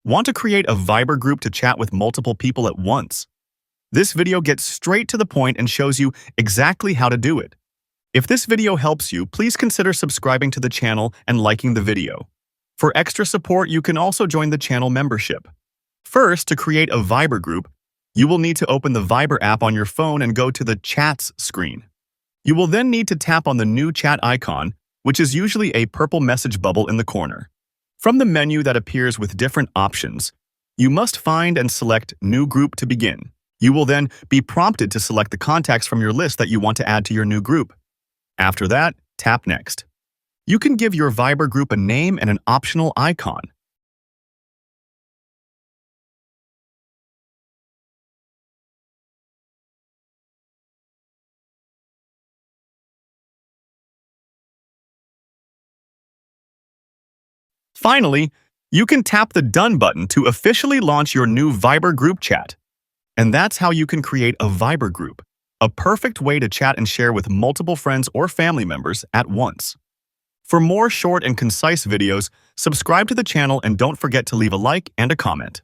Want to create a Viber group to chat with multiple people at once? This video gets straight to the point and shows you exactly how to do it. If this video helps you, please consider subscribing to the channel and liking the video. For extra support, you can also join the channel membership. First, to create a Viber group, you will need to open the Viber app on your phone and go to the Chats screen. You will then need to tap on the new chat icon, which is usually a purple message bubble in the corner. From the menu that appears with different options, you must find and select New Group to begin. You will then be prompted to select the contacts from your list that you want to add to your new group. After that, tap Next. You can give your Viber group a name and an optional icon. Finally, you can tap the Done button to officially launch your new Viber group chat. And that's how you can create a Viber group, a perfect way to chat and share with multiple friends or family members at once. For more short and concise videos, subscribe to the channel and don't forget to leave a like and a comment.